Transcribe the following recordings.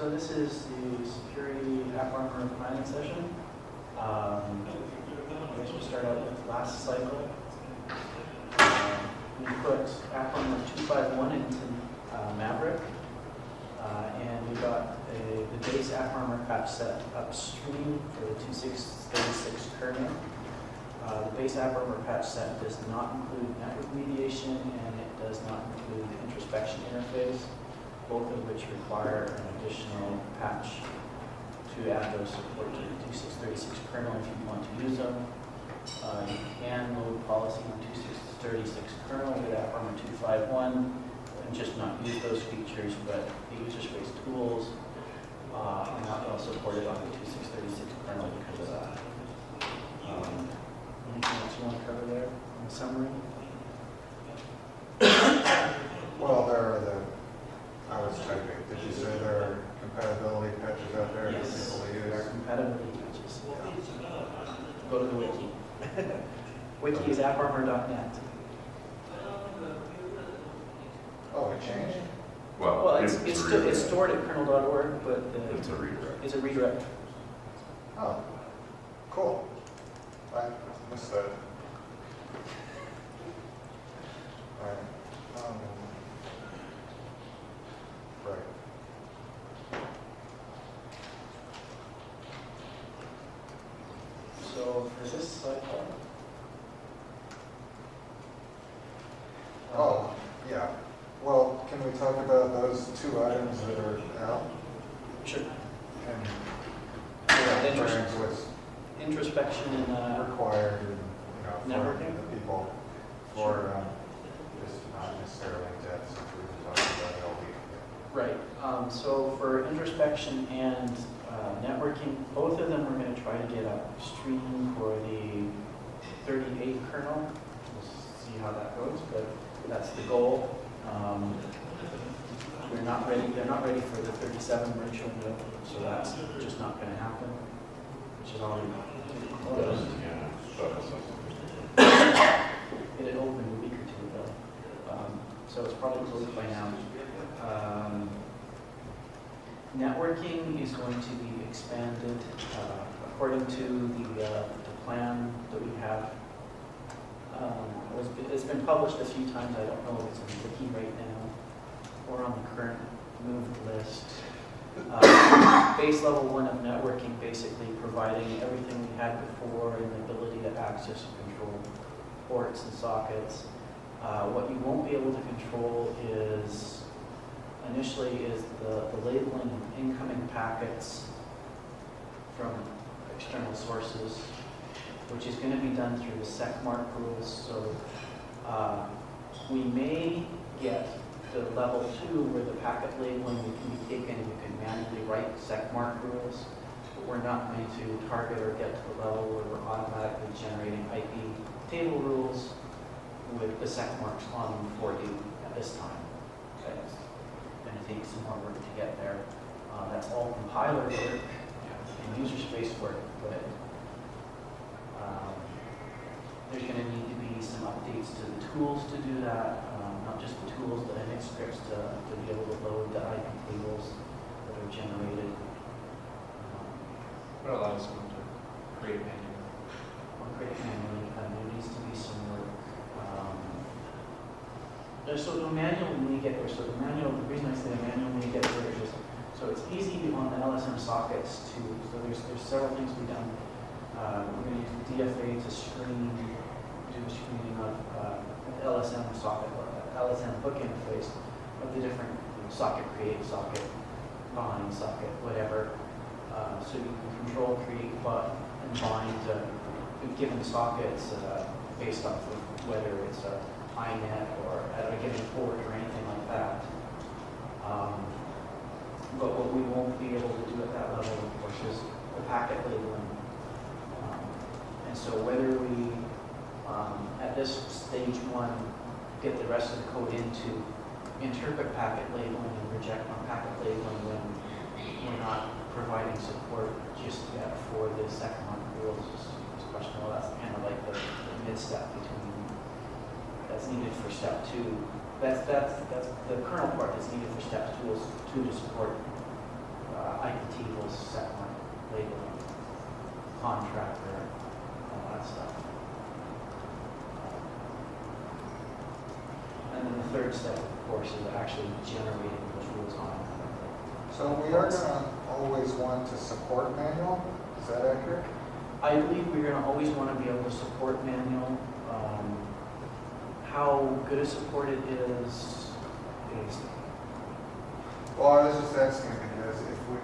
So this is the security AppArmor planning session. I guess we'll start out with last cycle. We put AppArmor 2.5.1 into Maverick, and we got the base AppArmor patch set upstream for the 2.6.36 kernel. The base AppArmor patch set does not include network mediation, and it does not include the introspection interface, both of which require an additional patch to add those support to the 2.6.36 kernel if you want to use them. You can load policy on 2.6.36 kernel with AppArmor 2.5.1 and just not use those features, but the user space tools are not well supported on the 2.6.36 kernel because of that. Anything else you want to cover there in the summary? Well, there are I was typing. Did you say there are compatibility patches out there Yes, for people to there are use? compatibility patches. Go to the wiki. Wiki is apparmor.net. Oh, it changed? Well, it's stored at kernel.org, but It's a redirect. it's a redirect. Oh, cool. I missed that. All right. Right. So for this cycle, Oh, yeah. Well, can we talk about those two items that are out? sure. And Interest- what's Introspection and required, for networking? the people for just not necessarily depth, since we were talking about LD. right. So for introspection and networking, both of them we're going to try to get upstream for the 38 kernel. We'll see how that goes, but that's the goal. We're not ready. They're not ready for the 37 virtual node, so that's just not going to happen. Which is already closed. It had opened a week or two ago, so it's probably closed by now. Networking is going to be expanded according to the plan that we have. It's been published a few times. I don't know if it's in the wiki right now or on the current moved list. Base level 1 of networking, basically providing everything we had before and the ability to access and control ports and sockets. What you won't be able to control is initially is the labeling of incoming packets from external sources, which is going to be done through the secmark rules. So we may get to level 2 where the packet labeling can be taken and you can manually write secmark rules, but we're not going to target or get to the level where we're automatically generating IP table rules with the secmarks on them for you at this time. Okay. It's going to take some more work to get there. That's all compiler work and user space work, but there's going to need to be some updates to the tools to do that, not just the tools, but NX scripts to be able to load the IP tables that are generated. What allows someone to create manually? Or create manually, there needs to be some work. So the manual when we get there, so the manual, the reason I say the manual when we get there is, so it's easy on the LSM sockets to, so there's several things we've done. We're going to use DFA to do screening of the LSM socket or LSM hook interface of the different socket create, socket bind, socket, whatever. So you can control, create, and bind given sockets based off of whether it's a INET or at a given port or anything like that. But what we won't be able to do at that level, of course, is the packet labeling. And so whether we, at this stage 1, get the rest of the code in to interpret packet labeling and reject on packet labeling when we're not providing support just yet for the second rules is questionable. That's kind of like the mid-step between that's needed for step 2. That's the kernel part that's needed for step 2 to support IPT will set mark labeling, contractor, all that stuff. And then the third step, of course, is actually generating those rules on. So we are gonna always want to support manual, is that accurate? I believe we're going to always want to be able to support manual. How good a support it is. Well, I was just asking because if we,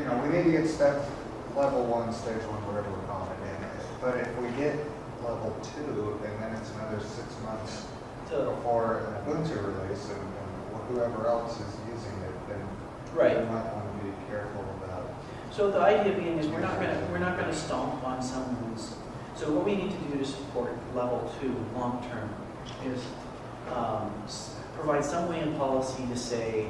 we need to get step level 1, stage 1, whatever we're calling it in. But if we get level 2, and then it's another 6 months before an Ubuntu release, and whoever else is using it, then Right. we might want to be careful about. So the idea being is we're not going to stomp on someone's. So what we need to do to support level 2 long term is provide some way in policy to say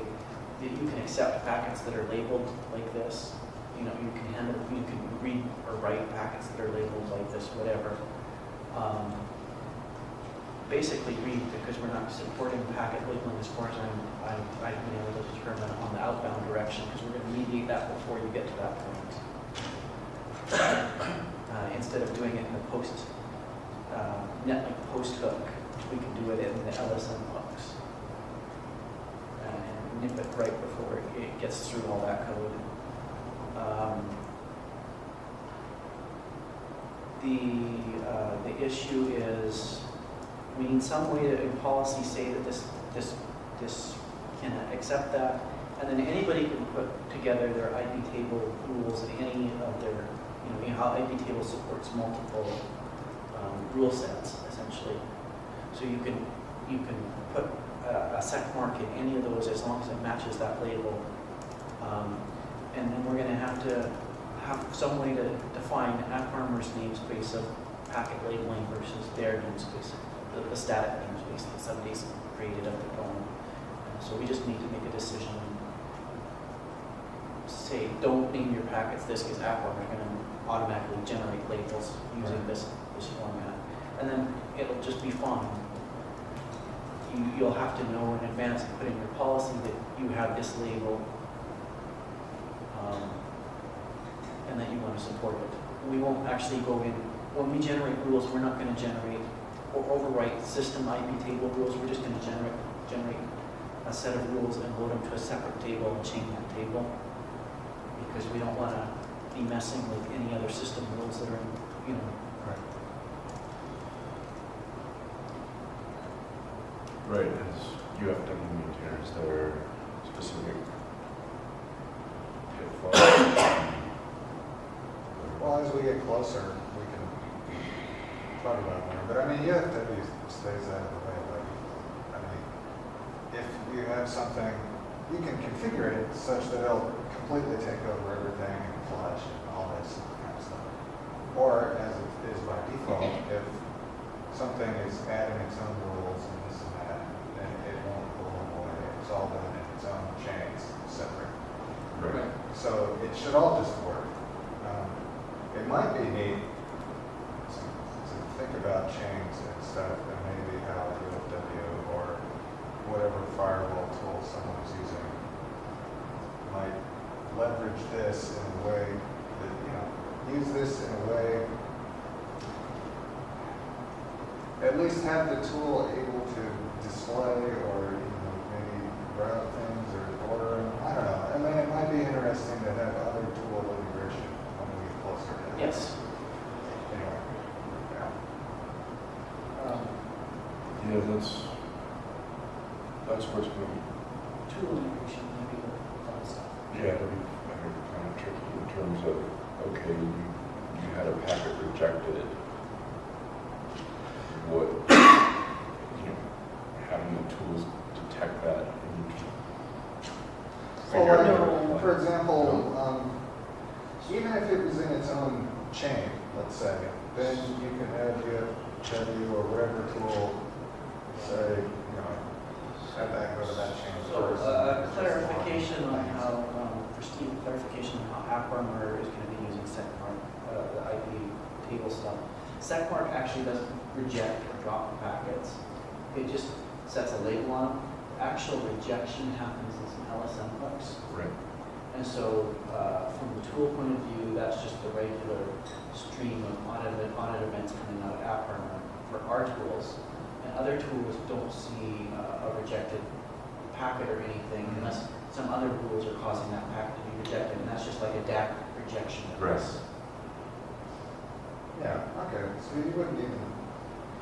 that you can accept packets that are labeled like this. You can read or write packets that are labeled like this, whatever. Basically read, because we're not supporting packet labeling as far as I've been able to determine on the outbound direction, because we're going to mediate that before you get to that point. Instead of doing it in the post hook, we can do it in the LSM hooks. And nip it right before it gets through all that code. The issue is we need some way to in policy say that this can accept that, and then anybody can put together their IP table rules in any of their, how IP table supports multiple rule sets essentially. So you can put a sec mark in any of those as long as it matches that label, and then we're going to have some way to define AppArmor's namespace of packet labeling versus their namespace, the static namespace that somebody's created of their own. So we just need to make a decision. Say, don't name your packets this, because AppArmor is going to automatically generate labels using this format, and then it'll just be fine. You'll have to know in advance and put in your policy that you have this label, and that you want to support it. We won't actually go in, when we generate rules, we're not going to generate or overwrite system IP table rules. We're just going to generate a set of rules and load them to a separate table and chain that table, because we don't want to be messing with any other system rules that are in, Right, as UFW maintainers, there are specific pitfalls. Well, as we get closer, we can talk about more. But I mean, UFW stays out of the way. If you have something, you can configure it such that it'll completely take over everything and flush and all this kind of stuff. Or as it is by default, if something is adding its own rules and this and that, then it won't pull them away. It's all done in its own chains, separate. Right. So it should all just work. It might be neat to think about chains and stuff, and maybe how UFW or whatever firewall tool someone's using might leverage this in a way that, use this in a way, at least have the tool able to display or, maybe route things or order them. I don't know. I mean, it might be interesting to have other tool integration when we get closer to it. Yes. Anyway, yeah. Yeah, that's what's going to Tool integration may be the fun stuff. Yeah, it'll be kind of tricky in terms of, okay, you had a packet rejected. What, having the tools detect that and figure it out. For example, even if it was in its own chain, let's say, then you can have UFW or whatever tool say, have that go to that chain So first. clarification on how, for Steve, clarification on how AppArmor is going to be using SecMark, the IP table stuff. SecMark actually doesn't reject or drop the packets. It just sets a label on them. The actual rejection happens in some LSM hooks. Right. And so, from the tool point of view, that's just the regular stream of audit events coming out of AppArmor for our tools. And other tools don't see a rejected packet or anything unless some other rules are causing that packet to be rejected. And that's just like a DAC rejection. Right. Yeah, okay, so you wouldn't even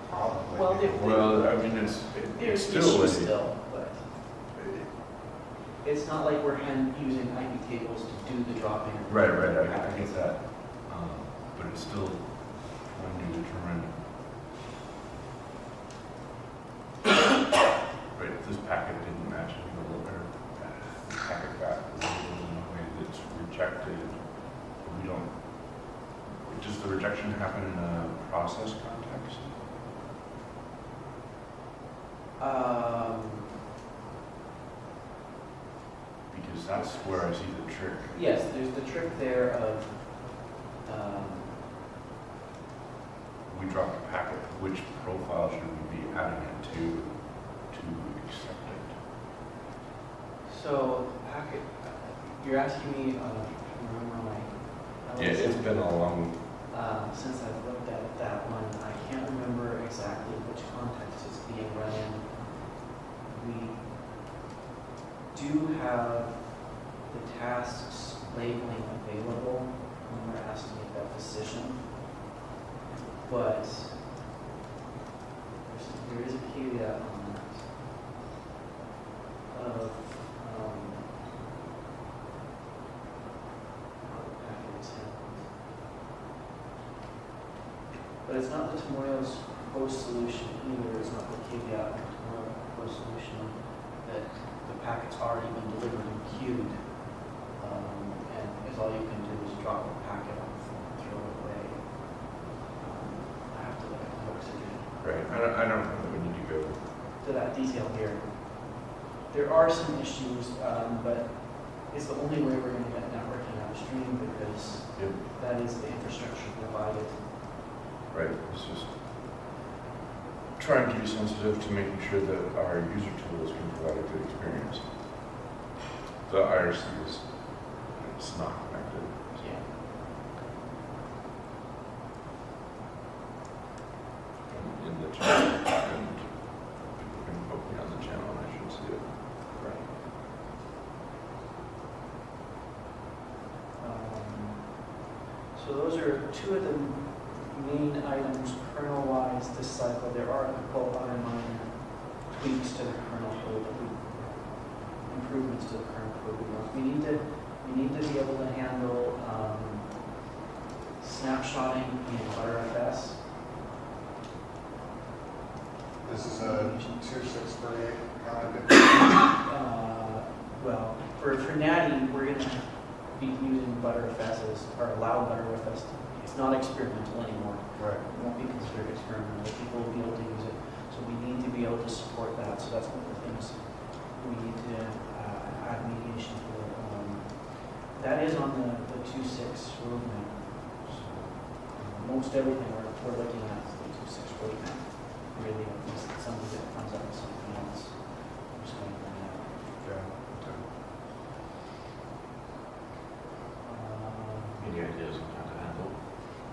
probably. Well, be- Well, I mean, it's There's still issues still, but it's not like we're using IP tables to do the dropping. of right, I packets. get that. But it's still trying to determine. Right, if this packet didn't match any or the packet got in a way that's rejected, we don't, does the rejection happen in a process context? Because that's where I see the trick. Yes, there's the trick there of, We drop a packet, which profile should we be adding it to accept it? so packet, you're asking me, remember my. Yeah, it's been a long, Since I've looked at that one, I can't remember exactly which context it's being run in. We do have the tasks labeling available when we're asked to make that decision. But there is a caveat on that. Of, how the packet is handled. But it's not the Tomorrow's proposed solution either. It's not the caveat of the Tomorrow's proposed solution that the packet's already been delivered and queued. And is all you can do is drop a packet off and throw it away. I have to look at the hooks again. right, I don't know that we need to go. To that detail here. There are some issues, but it's the only way we're going to get networking upstream because Yep. that is the infrastructure provided. Right, it's just trying to be sensitive to making sure that our user tools can provide a good experience. The IRC is, it's not connected. Yeah. In the channel, and people can poke me on the channel and I should see it. Right. So those are two of the main items kernel-wise this cycle. There are a couple other minor tweaks to the kernel code that improvements to the kernel code we want. We need to be able to handle snapshotting in ButterFS. This is a 2638 kind of. Well, for Natty, we're going to be using ButterFS or allow ButterFS. It's not experimental anymore. Right. It won't be considered experimental. People will be able to use it. So we need to be able to support that. So that's one of the things we need to add mediation for. That is on the 2.6 roadmap. So, most everything we're looking at is the 2.6 roadmap. Really, at least some of it comes out of something else. I'm just going to bring that up. Yeah. Okay. Any ideas on how to handle?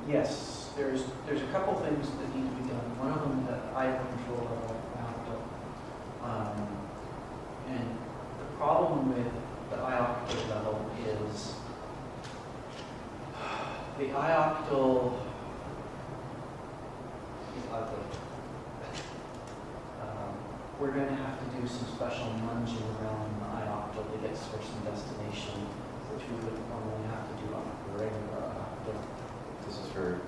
Yes, there's a couple things that need to be done. One of them that I have control of, and the problem with the iOctal level is the iOctal is ugly. We're going to have to do some special munging around the iOctal to get source and destination, which we would normally have to do on a regular iOctal. This is for,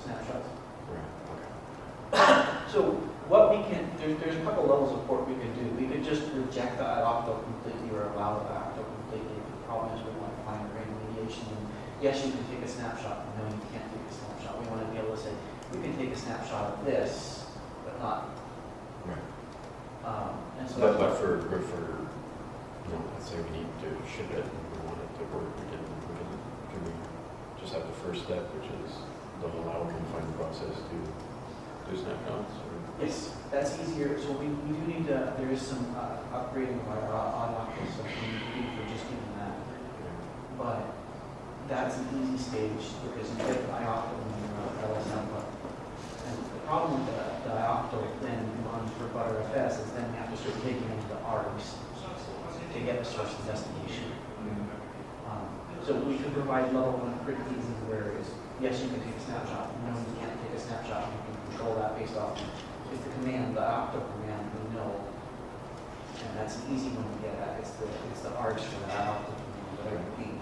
Snapshots. right, okay. So what we can, there's a couple levels of port we could do. We could just reject the iOctal completely or allow the iOctal completely. The problem is we want to find grain mediation. And yes, you can take a snapshot. No, you can't take a snapshot. We want to be able to say, we can take a snapshot of this, but not. Right. And so But that's for, let's say we need to ship it and we want it to work, can we just have the first step, which is they'll allow confined process to do snapshots? Or? yes, that's easier. So we do need to, there is some upgrading of our iOctal stuff we need to do for just even that. but that's an easy stage because you get the ioctl and your LSM button. And the problem with the ioctl then runs for ButterFS is then you have to start taking into the ARGs to get the source and destination. So we can provide level one pretty easy where it's, yes, you can take a snapshot. No, you can't take a snapshot. You can control that based off it's the command, the octo command, we know. And that's an easy one to get at. It's the ARGs for that octo command, whatever it be.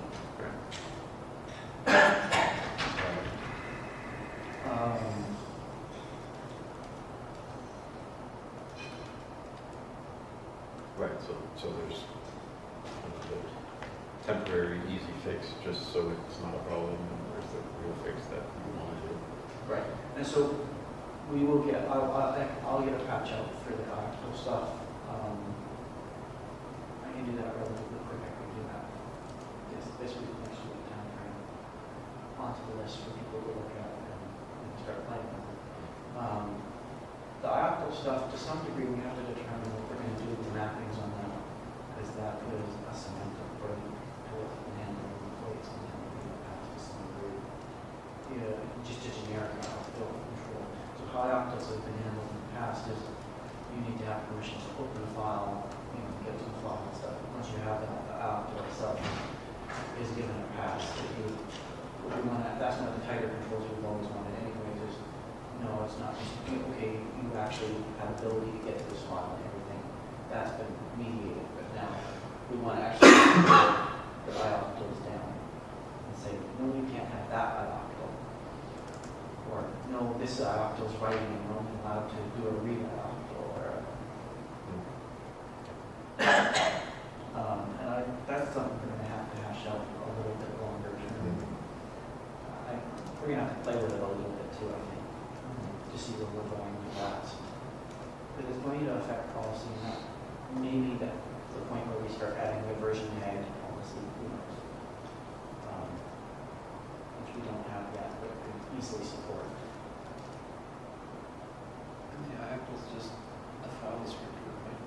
Right, so there's temporary easy fix just so it's not a problem, and there's the real fix that you want to do. Right. And so we will get, I'll get a patch out for the octo stuff. I can do that relatively quick. I can do that this week, next week time frame. Onto the list for people to look at and start playing with. The ioctl stuff, to some degree, we have to determine what we're going to do with the mappings on that, because that is a semantic burden to what we can handle with employees and then we can pass to some degree. Yeah, just a generic ioctl control. So how ioctls have been handled in the past is you need to have permissions to open the file, get to the file and stuff. Once you have that, the ioctl itself is given a pass. That's one of the tighter controls we've always wanted anyway. No, it's not just, okay, you actually have ability to get to this file and everything. That's been mediated, but now we want to actually put the ioctls down and say, no, you can't have that ioctl. Or, no, this ioctl is writing and we're only allowed to do a read ioctl. Or that's something we're going to have to hash out a little bit longer term. We're going to have to play with it a little bit too, I think. To see where we're going with that. But it's going to affect policy, and that maybe that's the point where we start adding the version tag to policy, who knows? Which we don't have yet, but could easily support. The ioctl is just a file descriptor, right?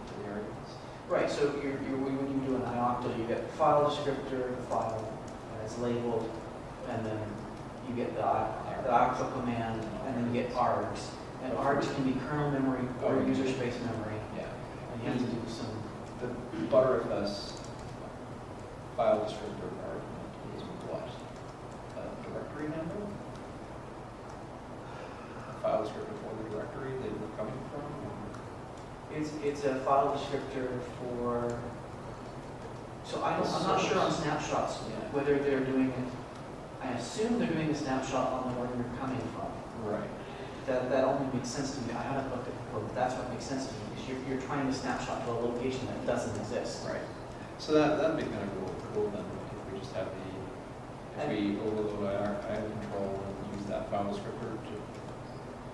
The variables. Right, so when you do an ioctl, you get the file descriptor, the file, and it's labeled, and then you get the octl command, and then you get ARGs. And ARGs can be kernel memory or user space memory. Yeah. And you have to do some. The ButterFS file descriptor argument is what? A directory number? A file descriptor for the directory that we're coming from? It's a file descriptor for. So I'm not sure on snapshots whether they're doing it. I assume they're doing a snapshot on the one you're coming from. Right. That only makes sense to me. I haven't looked at the code, but that's what makes sense to me, because you're trying to snapshot to a location that doesn't exist. Right. So that'd be kind of cool then, if we just have we overload our control and use that file descriptor to.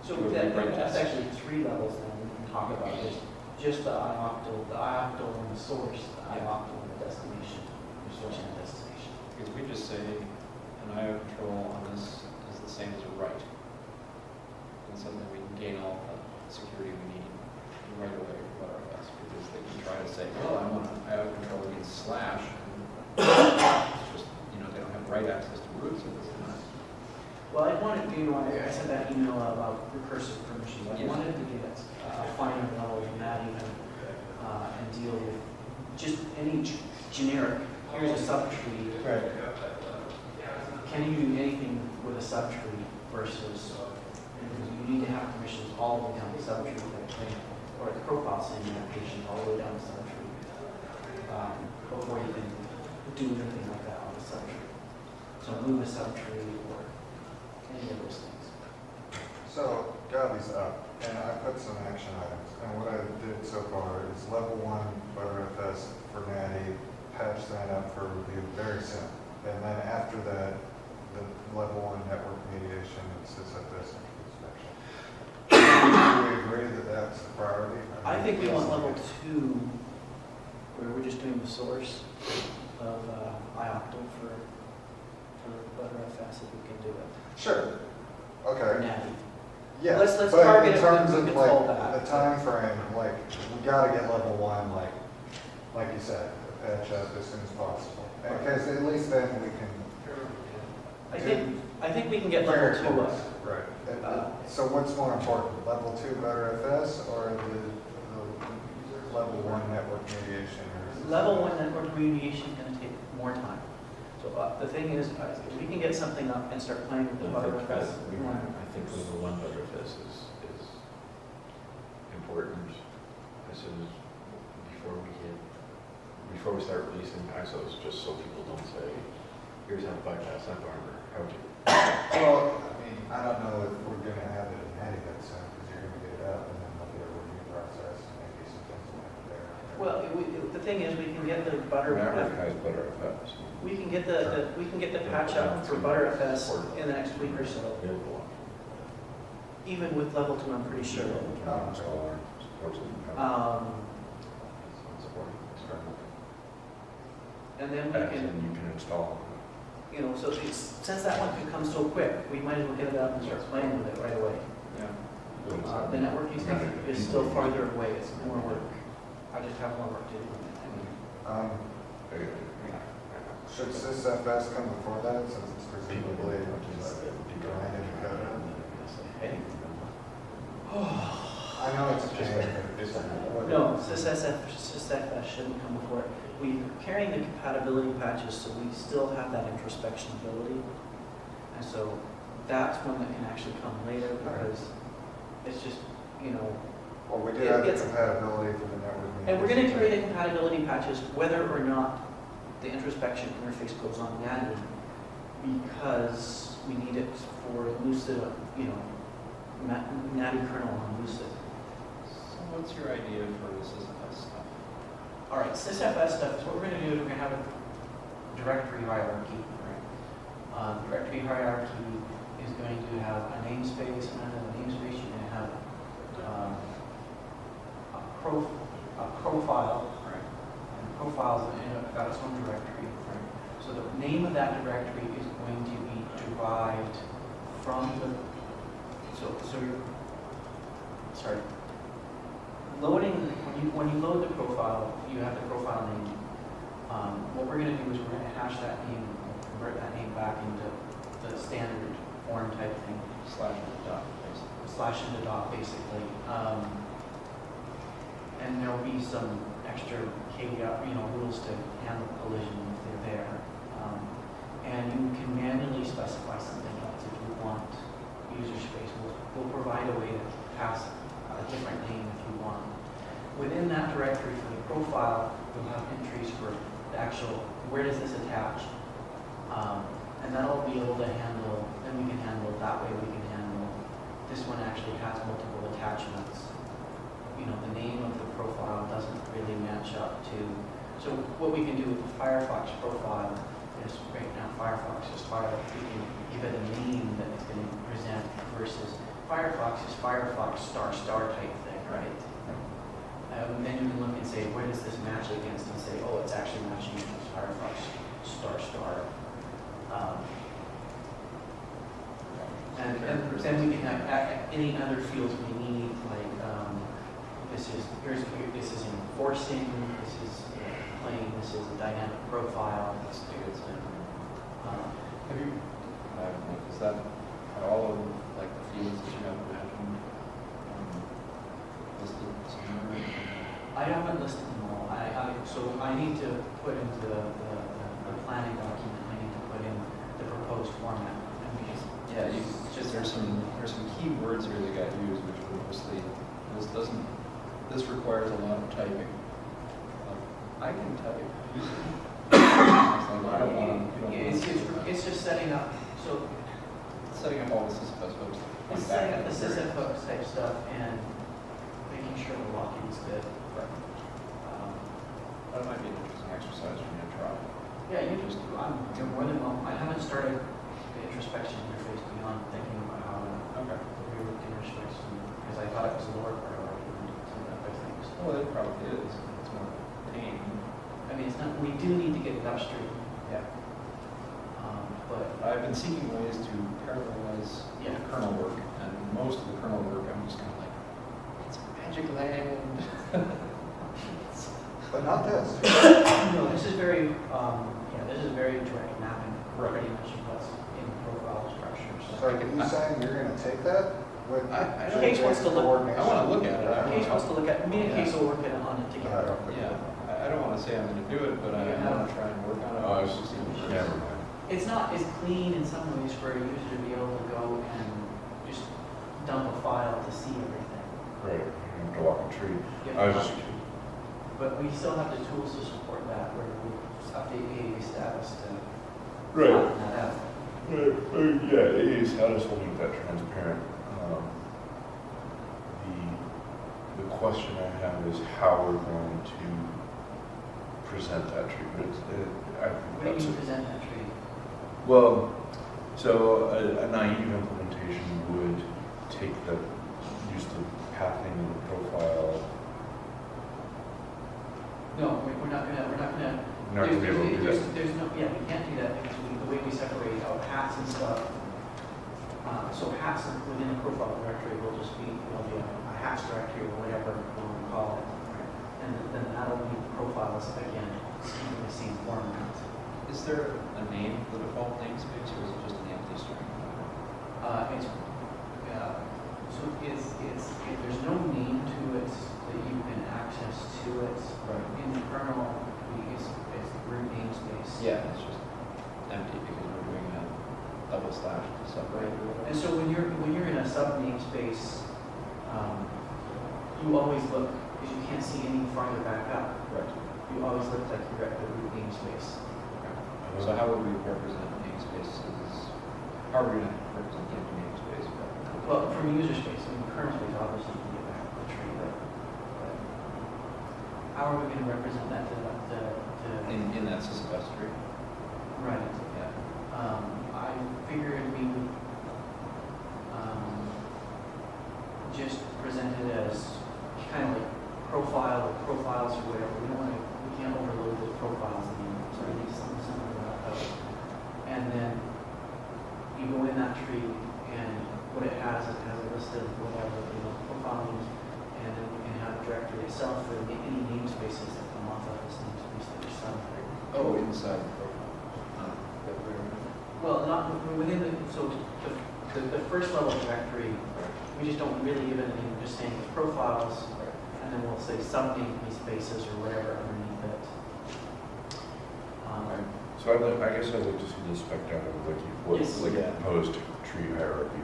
So do a rewrite that's test. actually 3 levels then we can talk about. Is just the ioctl and the source, the ioctl and the destination, your source and destination. Because we just say an IO control on this is the same as a write. And so then we can gain all the security we need right away with ButterFS, because they can try to say, well, I want an IO control against slash. And it's just, they don't have write access to root, so this is not. Well, I wanted, I sent that email about recursive permissions. I Yes. wanted to get a finer level than that even, and deal with just any generic, here's a subtree. Right. Can you do anything with a subtree versus, you need to have permissions all the way down the subtree thing, or the profile saying application all the way down the subtree, before you can do anything like that on the subtree. So move a subtree or any of those things. So, got these up, and I put some action items, and what I did so far is level 1 ButterFS for Natty, patch that up for review, very simple. And then after that, the level 1 network mediation and sysfs inspection. Do we agree that that's the priority? I think we want level 2, where we're just doing the source of ioctl for ButterFS if we can do it. Sure. Or Okay. Natty. Yeah. Let's but target in it, terms we of control like that. the time frame, like we got to get level 1, like you said, patch up as soon as possible. Because at least then we can. I think we can get level 2 up. Right. So what's more important, level 2 better FS or the level 1 network mediation? Level 1 network remediation is going to take more time. So the thing is, if we can get something up and start playing with the ButterFS. I think level 1 ButterFS is important as soon as, before we start releasing ISOs, just so people don't say, here's how to bypass AppArmor, how to. Well, I mean, I don't know if we're going to have it in Hattigat soon, because you're going to get it up and then there'll be a review process and maybe some things like there. Well, the thing is, we can get the Advertise ButterFS. we can get the patch up for ButterFS in the next week or so. Even with level 2, I'm pretty sure. And then we can, you can install. so since that one could come so quick, we might as well get it up and start playing with it right away. Yeah. The networking stuff is still farther away, it's more work. I just have more work to do. Should SysFS come before that, since it's presumably behind in Dakota? Hey. I know it's a pain, but it's. No, SysFS shouldn't come before it. We're carrying the compatibility patches, so we still have that introspection ability. And so that's one that can actually come later because it's just, Well, we do have the it's- compatibility for the network. and we're going to create a compatibility patches whether or not the introspection interface goes on NATI because we need it for Lucid, NATI kernel on Lucid. So what's your idea for this SysFS stuff? All right, SysFS stuff is what we're going to do is we're going to have a directory hierarchy. Directory hierarchy is going to have a namespace, and under the namespace you're going to have a profile, Right. and profiles got its own directory. So the name of that directory is going to be derived from the, loading, when you load the profile, you have the profile name. What we're going to do is we're going to hash that name, convert that name back into the standard form type thing. Slash and dot, basically. Slash into dot, basically. And there'll be some extra rules to handle collision if they're there. And you can manually specify something else if you want user space. We'll provide a way to pass a different name if you want. Within that directory for the profile, you'll have entries for the actual, where does this attach? And that'll be able to handle, then we can handle it that way, we can handle, this one actually has multiple attachments. The name of the profile doesn't really match up to, so what we can do with the Firefox profile is right now Firefox is we can give it a name that it's going to present versus Firefox is Firefox ** type thing, right? Then you can look and say, where does this match against? And say, oh, it's actually matching against Firefox ***. And then we can have any other fields we need, like this is enforcing, this is plain, this is a dynamic profile. That's good. Have you, is that all of the fields that you have imagined listed somewhere? I haven't listed them all. So I need to put into the planning document, I need to put in the proposed format. Yeah, there's some key words here that got used, which were mostly, this requires a lot of typing. I can type. It's just setting up, so Setting up all the SysFS hooks. it's setting up the SysFS type stuff and making sure the locking's good. That might be an interesting exercise for me to try. Yeah, you're more than welcome. I haven't started the introspection interface beyond thinking about how to rework the introspection because I thought it was a lower priority than some of the other things. Well, it probably is. It's more pain. I mean, it's not. We do need to get it upstream. Yeah. But I've been seeking ways to parallelize Yeah. kernel work, and most of the kernel work I'm just kind of like, it's magic land. But not this. No, this is very, this is very direct mapping, pretty much of what's in the profile structure. So are you saying you're gonna take that with? I don't- Case wants to look- coordination? I wanna look at it. Case wants to look at, me and Case will work on it together. Yeah, I don't want to say I'm going to do it, but I want to try and work on it. Oh, I was just, never mind. It's not as clean in some ways for a user to be able to go and just dump a file to see everything. Right, you have to walk a tree. You I have was to- just, But we still have the tools to support that, where we just update AA status to right, flatten that out. yeah, AA status will make that transparent. The question I have is how we're going to present that tree, but it's, I think What do that's you mean present that tree? well, so a naive implementation would take use the pathing and the profile. No, we're not gonna, We're not going to be able to do that. There's no, yeah, we can't do that because the way we separate out hats and stuff. So hats within the profile directory will just be, it'll be a hats directory or whatever you want to call it. And then that'll be profiles again, in the same format. Is there a name, the default namespace, or is it just an empty string? If there's no name to it that you can access to it, in the kernel, it's root namespace. Yeah, it's just empty because we're doing a double slash to separate or whatever. And so when you're in a sub namespace, you always look, because you can't see any farther back up, Right. you always look like you're at the root namespace. So how would we represent namespaces? How are we going to represent the empty namespace? Well, from a user space, I mean, kernel space, obviously you can get back to the tree, but how are we going to represent that to In that sysbus tree? right? Yeah. I figured we would just present it as kind of like profiles or whatever. We can't overload the profiles anymore, so we need something similar to that. And then you go in that tree, and what it has a list of whatever, profile names, and then you can have a directory itself for any namespaces that come off of this namespace that you're selling. Oh, inside the profile. Well, not within the first level directory, we just don't really give it a name, we're just saying profiles, and then we'll say sub namespaces or whatever underneath it. So I guess I'd like to see this spec'd out of Yes. like Yeah. proposed tree hierarchy.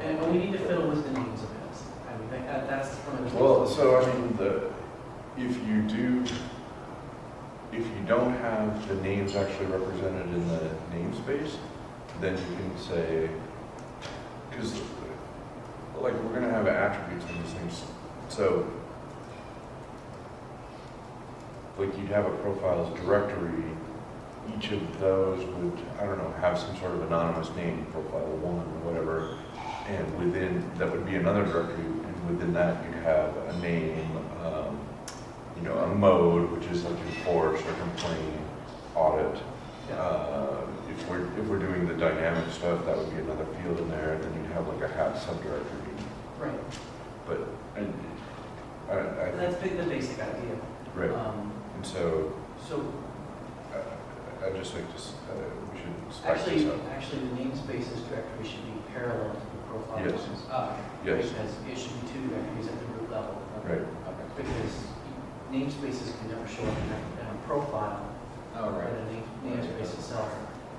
And we need to fiddle with the names of it. I mean, that's one of the. Well, so I mean, if you don't have the names actually represented in the namespace, then you can say, because like we're going to have attributes in these things, so like you'd have a profiles directory, each of those would, I don't know, have some sort of anonymous name, profile 1 or whatever, and within, that would be another directory, and within that you'd have a name, a mode, which is like enforce or complain, audit. If we're doing the dynamic stuff, that would be another field in there, and then you'd have like a hat subdirectory. Right. But I That's think, the basic idea. right, and so So I just think we should spec this out. actually, the namespaces directory should be parallel to the profile. Yes. ones. Yes. Because it should be two directories at the root level. Right. Okay. Because namespaces can never show up in a profile, Oh, but right. a namespace itself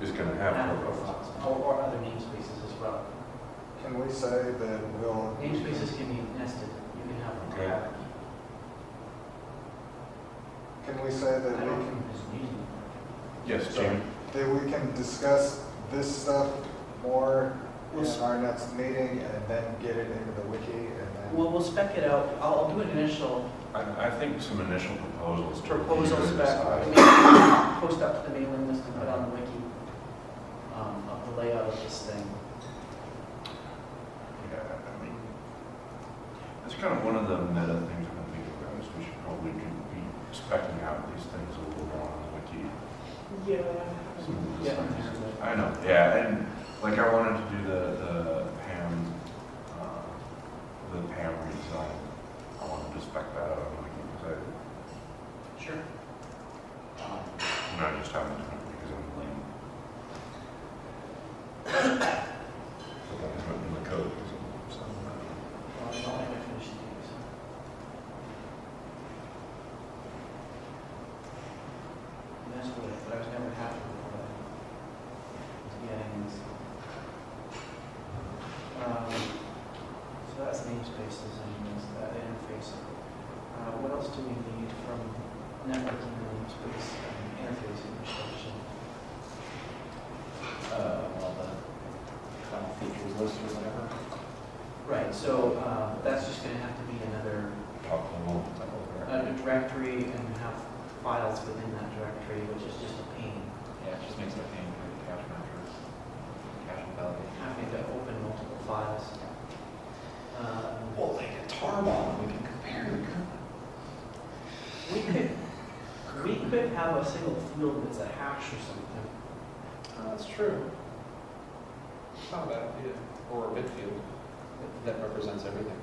Is going to have have profiles, profiles. or other namespaces as well. Can we say that we'll? Namespaces can be nested. You can have a Okay. hierarchy. Can we say I that we don't can, think there's a need. Yes, Jamie? that we can discuss this stuff more Well, in our next meeting and then get it into the wiki and then? Well, we'll spec it out. I'll do an initial I think some initial proposals. to proposal review and spec, decide. post up to the mailing list and put on the wiki of the layout of this thing. Yeah, I mean, that's kind of one of the meta things I'm thinking about is we should probably be specking out these things a little more on the wiki. Some of these things. I know, yeah, and like I wanted to do the PAM redesign. I wanted to spec that out on the wiki because Sure. I just haven't done it because I'm lame. But that was written in the code, so, Well, it's not like I finished these. And that's what I was never happy with what I was getting. So that's namespaces and that interface. What else do we need from networking namespace and interfacing instruction? Well, the final features list or whatever. Right, so that's just going to have to be another top level. a directory and have files within that directory, which is just a pain. Yeah, it just makes it a pain for the cache managers, cache and validation. Having to open multiple files. Well, like a tarball, we can compare the We could have a single field that's a hash or something. That's true. It's not a bad idea. Or a bit field that represents everything.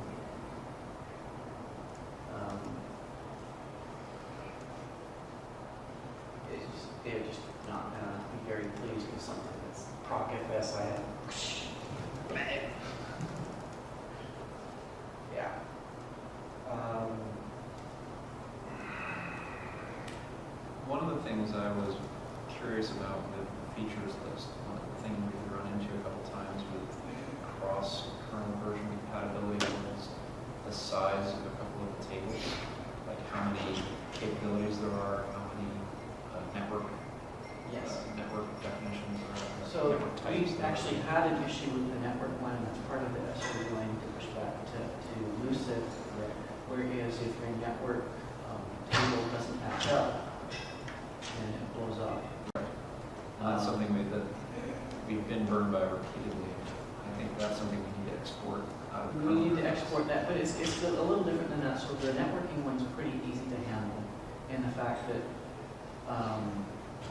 They're just not gonna be very pleased with something that's proc FSIM. Yeah. One of the things I was curious about with the features list, one thing we've run into a couple times with cross-kernel version compatibility was the size of a couple of the tables, like how many capabilities there are, how many network definitions or So network types. we actually had an issue with the network one, that's part of it, so we're going to push back to Lucid, whereas if your network table doesn't match up, then it blows up. That's something that we've been burned by repeatedly. I think that's something we need to export out of the We need to kernel. export that, but it's a little different than that. So the networking one's pretty easy to handle in the fact that,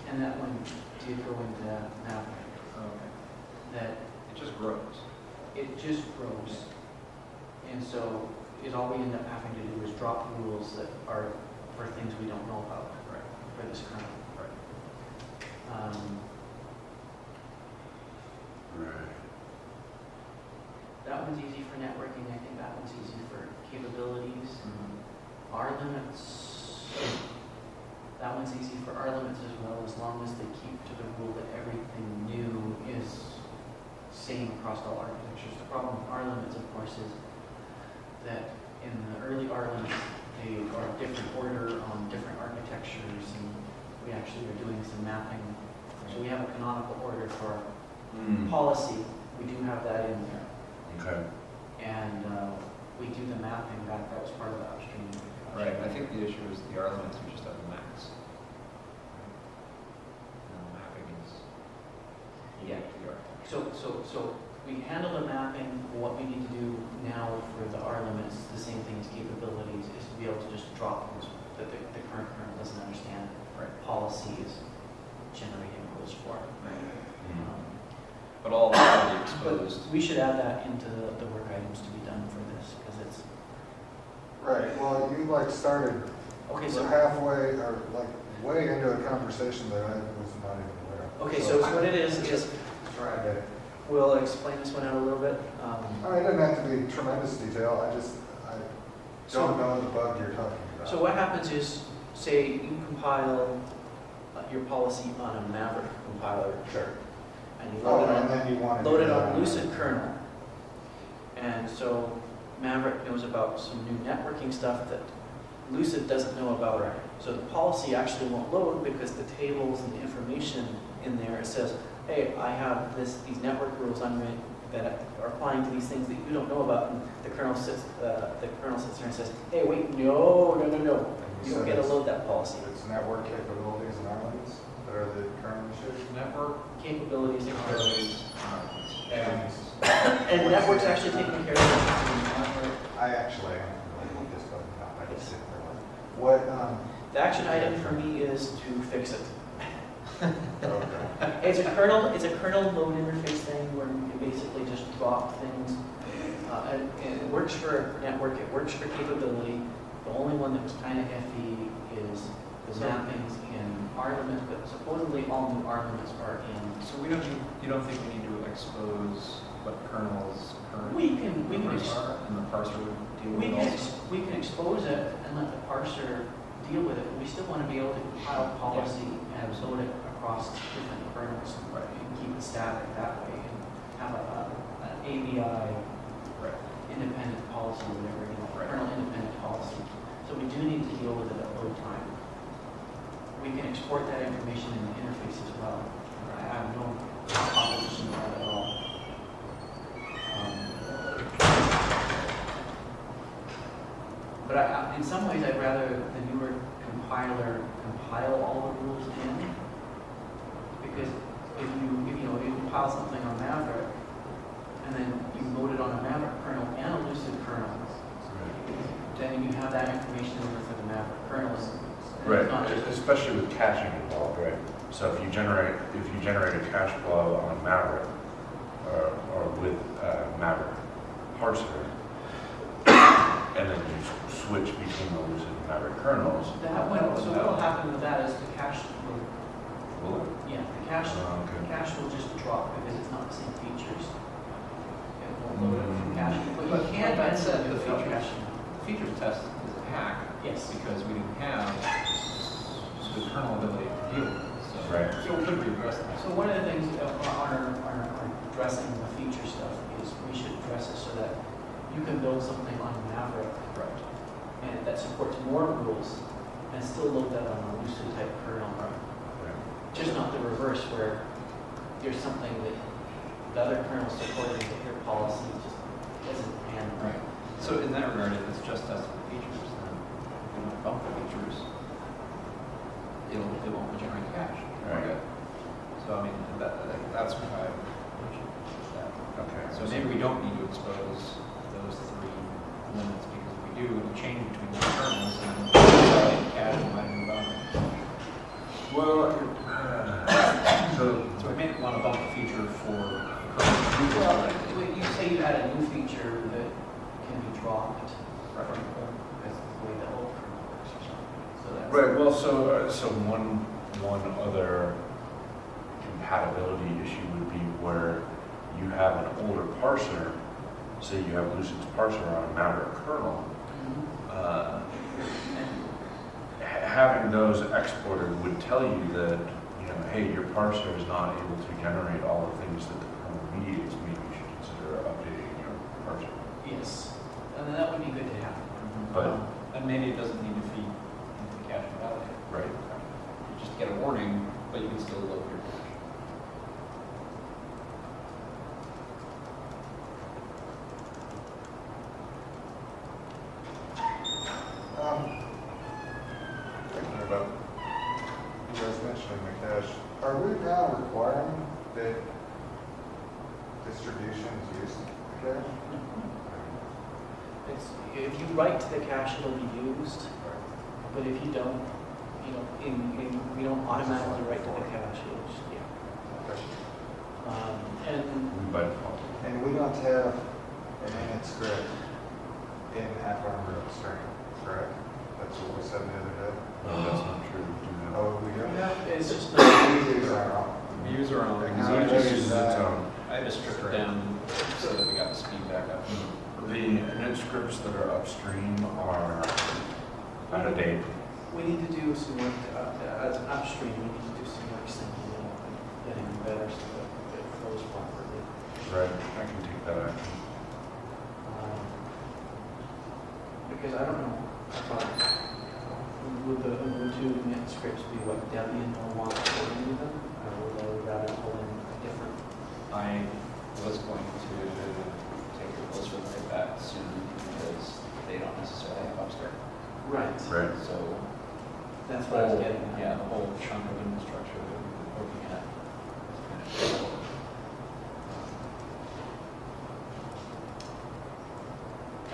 and that one did go into that, Okay. that It just grows. it just grows. And so all we end up having to do is drop rules that are for things we don't know about for this kernel. Right. That one's easy for networking. I think that one's easy for capabilities. R limits, that one's easy for R limits as well, as long as they keep to the rule that everything new is same across all architectures. The problem with R limits, of course, is that in the early R limits, they are different order on different architectures, and we actually are doing some mapping. So we have a canonical order for policy. We do have that in there. Okay. And we do the mapping back, that was part of the upstream. Right, I think the issue is the R limits, we just have the max. And the mapping is unique to the architecture. So we handle the mapping. What we need to do now for the R limits, the same thing as capabilities, is to be able to just drop rules that the current kernel doesn't understand. Right. Policy is generating rules for. But all that will be But exposed. we should add that into the work items to be done for this, because it's, Right, well, you like started okay, we're so, halfway, or like way into a conversation that I was not even aware of. okay, so what it is, Try to, we'll explain this one out a little bit. I mean, it doesn't have to be tremendous detail, I don't know the bug you're talking about. So what happens is, say you compile your policy on a Maverick compiler, Sure. and you Oh, load it and on, then you want to. load it on Lucid kernel. And so Maverick knows about some new networking stuff that Lucid doesn't know about. Right. So the policy actually won't load because the tables and the information in there, it says, hey, I have these network rules that are applying to these things that you don't know about. And the kernel sits there and says, hey, wait, no. You don't get to load that policy. It's network capabilities and islands that are the current issues. Network Capabilities and capabilities. And network's actually taking care of it. I actually am familiar with this bug now, I just sit there like, what, The action item for me is to fix it. okay. It's a kernel mode interface thing where you can basically just drop things. And it works for network, it works for capability. The only one that was kind of iffy is the mappings in R limit, but presumably all new arguments are in. So you don't think we need to expose what kernels current We can numbers are, and the parser would deal with it also? we can expose it and let the parser deal with it, but we still want to be able to compile policy and load it across different kernels. Right. And keep it static that way, and have an ABI Right. independent policy, whatever, Right. kernel independent policy. So we do need to deal with it at load time. We can export that information in the interface as well. I have no opposition to that at all. But in some ways, I'd rather the newer compiler compile all the rules in, because if you compile something on Maverick, and then you load it on a Maverick kernel and a Lucid kernel, then you have that information in there for the Maverick kernel. And Right, it's not just especially with caching involved, right? So if you generate a cache flow on Maverick, or with Maverick parser, and then you switch between the Lucid and Maverick kernels. that one. So what will happen with that is the cache will, Will it? yeah, the cache Okay. will just drop because it's not the same features. It won't load it from Mm. caching, but you But can that end said, up the without features- caching. The features test is a hack, Yes. because we didn't have the kernel ability to deal with it, so. Right. So could we address that? So one of the things on our addressing the feature stuff is we should address it so that you can build something on Maverick Right. and that supports more rules and still load that on a Lucid type kernel. Just not the reverse where there's something that the other kernel supporting that your policy just isn't handling. Right. So in that regard, if it's just testing the features, then if we don't bump the features, it won't generate cache. Right. So I mean, that's why I mentioned that. Okay. So maybe we don't need to expose those three limits, because if we do, it'll change between the kernels and cache and might move on. Well, So we may want to bump the feature for kernel. Well, you say you had a new feature that can be dropped from because of the way the old kernel works or something. So that's right, well, so one other compatibility issue would be where you have an older parser, say you have Lucid's parser on a Maverick kernel, Mhm. having those exported would tell you that, hey, your parser is not able to generate all the things that the kernel mediates, maybe you should consider updating your parser. Yes, and that would be good to have. But- And maybe it doesn't need to feed into the cache and validate. Right. You just get a warning, but you can still load your cache. Thinking about, you guys mentioning the cache, are we now requiring that distributions use the cache? It's, if you write to the cache, it'll be used, but if you don't, we don't automatically write to the cache. It'll just, and We by default. And we don't have an init script in AppArmor upstream, correct? That's what we said the other day. No, that's not true. We do have. Oh, we don't? it's just not. We use our own. Views are on. Like, So how it do just we uses use its that? own. I just stripped it down so that we got the speed back up. The init scripts that are upstream are out of date. We need to do some work as upstream. We need to do some work syncing it up and getting better so that it flows properly. Right. I can take that action. Because I don't know, I thought, would the Ubuntu init scripts be what Debian will want to pull into them? Or would I rather pull in a different? I was going to take a closer look at that soon, because they don't necessarily have upstream. Right. Right. So That's what I was getting at. yeah, the whole chunk of infrastructure that we've been working at is kind of.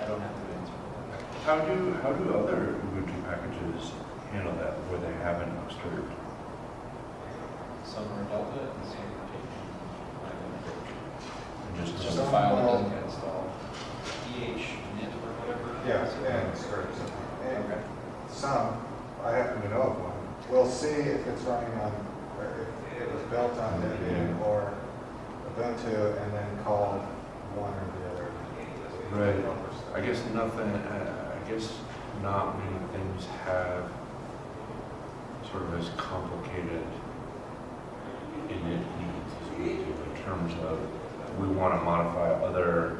I don't have to answer that. How do other Ubuntu packages handle that where they haven't upstreamed? Some are Delta and some are taking And It's just just a file that doesn't get installed. init or whatever. Yeah, So- and scripts. And Okay. some, I happen to know of one, we'll see if it's running on Or if it was built on Debian or Ubuntu and then called one or the other. Right. I guess nothing, I guess not many things have sort of as complicated init needs as we do in terms of we want to modify other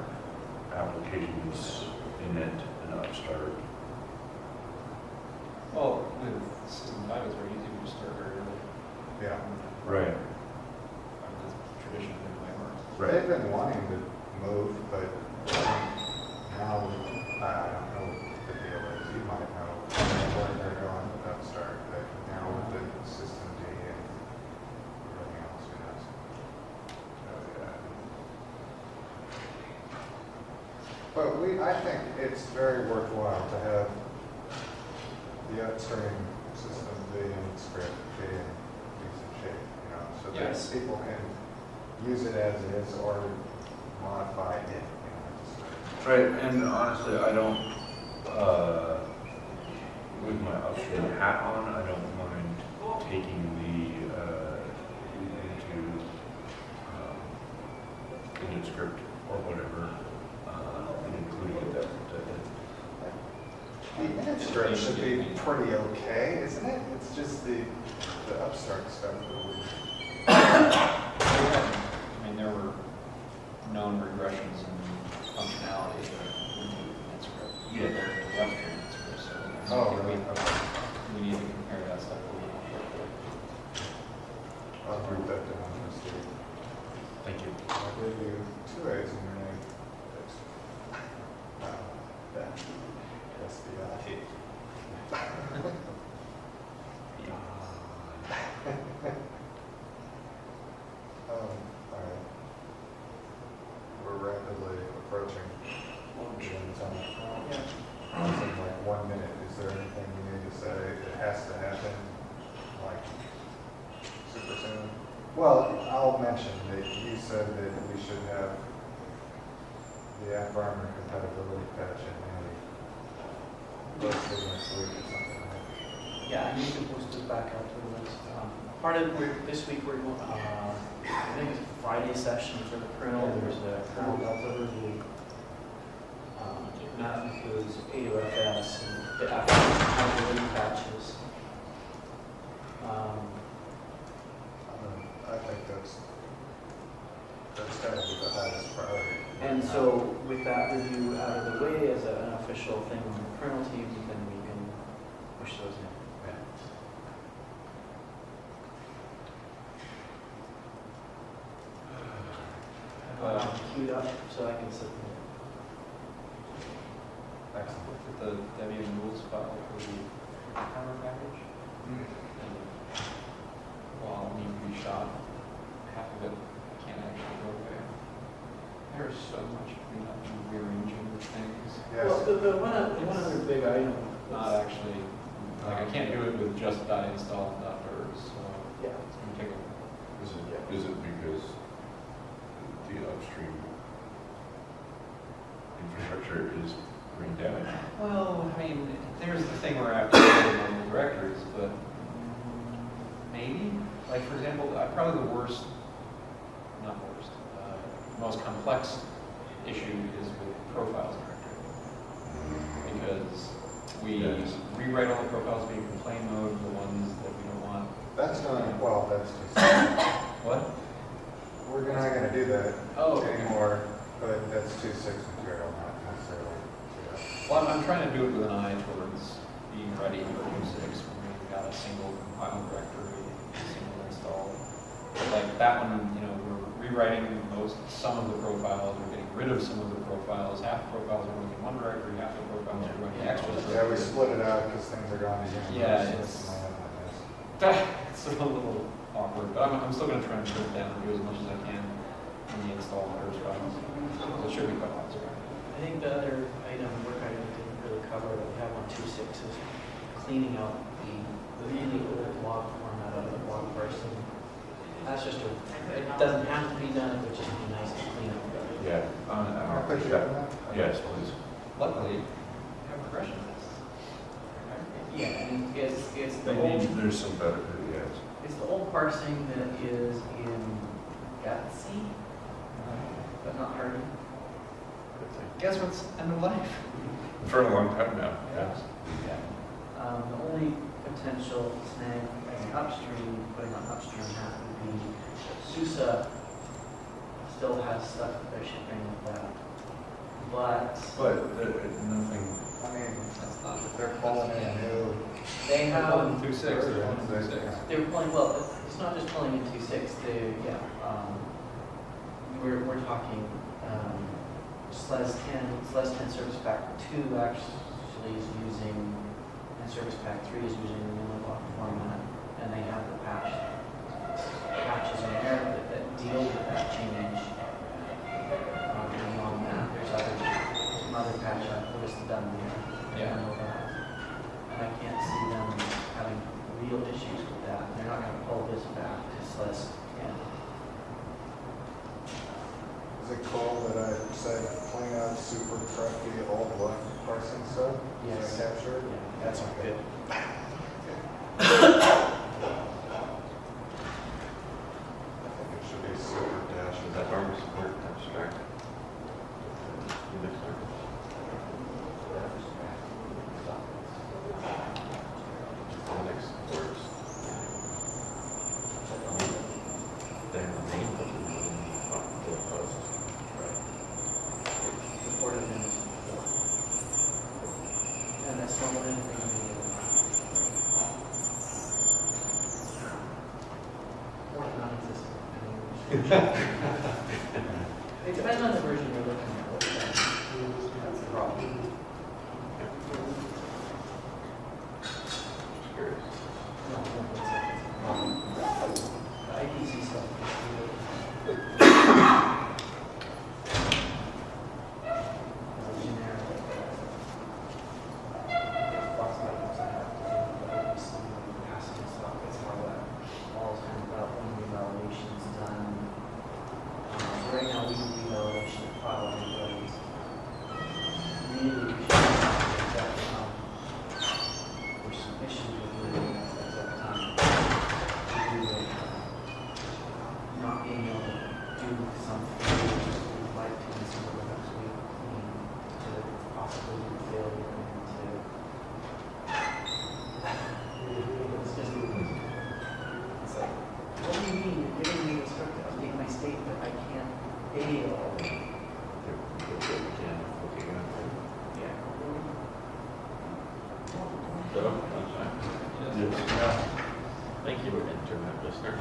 applications init and upstart. Well, with System 5, it's very easy to just start very early. Yeah. Right. That's traditionally been my work. They've been wanting to move, but now, I don't know what the deal is. You might know where they're going with Upstart, but now with the System D and everything else, who knows? But I think it's very worthwhile to have the upstream system be in script, be in decent shape, so that Yes. people can use it as is or modify it. Right, and honestly, I don't, with my upstream hat on, I don't mind taking the into script or whatever, and including it The init script should be pretty okay, isn't it? It's just the upstart stuff that we. I mean, there were known regressions in functionality that Ubuntu and script. Yeah. The upstream script, so I Oh, think really? Okay. we need to compare that stuff a little more. I'll group that down and see. Thank you. I gave you 2 A's in your name. That's the all right. We're rapidly approaching the end time. It's in like 1 minute. Is there anything you need to say that has to happen, like, super soon? Well, I'll mention that you said that we should have the AppArmor compatibility patch in handy. Hopefully next week or something. Yeah, I need to post it back out to the list. Part of, this week we're going, I think it's a Friday session for the kernel, there's a kernel delta review. And that includes AUFS and the compatibility patches. I think that's got to be the highest priority. And so with that review out of the way as an official thing on the kernel team, then we can push those in. Queued up so I can submit. Excellent. Looked at the Debian rules file for the AppArmor package, and while it needs to be shot, half of it can't actually go away. There's so much cleanup and rearranging of things. Yes. Well, the one other big item. Not actually, like I can't do it with just .install and .birds, so Yeah. it's going to take a while. Is it because the upstream infrastructure is brain damaged? Well, I mean, there's the thing where I have to go in the directories, but maybe, like for example, probably the worst, not worst, most complex issue is with profiles directory. Because we Yes. rewrite all the profiles being in plain mode, the ones that we don't want. That's not, well, that's just, What? we're not going to do that Oh, anymore, but that's 2.6 material, not necessarily. Well, I'm trying to do it with an eye towards being ready for 2.6 when we've got a single compile directory, a single install. But like that one, we're rewriting some of the profiles, we're getting rid of some of the profiles. Half the profiles are running in one directory, half the profiles are running extras. Yeah, we split it out because things are going to use. Yeah, it's a little awkward, but I'm still going to try and put it down and do as much as I can in the install and first files. So it should be quite possible. I think the other work item we didn't really cover that we have on 2.6 is cleaning out the really old log format of the log parsing. That's just it doesn't have to be done, it would just be nice to clean up. Yeah. I'll put you on that. Yes, please. Luckily, we have regression tests. Yeah, and it's the They old, need, there's some better, yes. it's the old parsing that is in Gatsby, but not Hardy. Good thing. Guess what's end of life? For a long time now, yes. The only potential snag as an upstream, putting on upstream hat would be SUSE still has stuff that they're shipping with that. But Nothing, I mean, That's not. if they're pulling in new. they have, Through six, they're one through six. they're pulling, well, it's not just pulling in 2.6, we're talking, SLES 10 Service Pack 2 actually is using, and Service Pack 3 is using the new block format, and they have the patches in there that deal with that change. And on that, there's some other patch I've noticed done there. Yeah. And I can't see them having real issues with that. They're not going to pull this back to SLES 10. Is it cool that I said clean out super trucky old black parsing stuff? Yes. Is that captured? Yeah, that's good. I think it should be super dash. Is that AppArmor support abstract? Unix AppArmor. Linux supports. Their name doesn't really the post. Supported in this before. And that's not anything or non-existent. It depends on the version you're looking at. That's the problem. Just curious. The IPC stuff. Generic. Lots of items I have to do, but IPC passing stuff, it's more that all kind of about when revalidation's done. Right now, we do revalidation of file everybody's. Really, we should have that, for submission with the time. To do it, not being able to do something we'd like to in some of the next week, to possibly do failure and to. It's just, it's like, what do you mean, you're giving me the script to update my state, but I can't fail? Yeah. So, that's fine. Yes. Thank you, internet listener.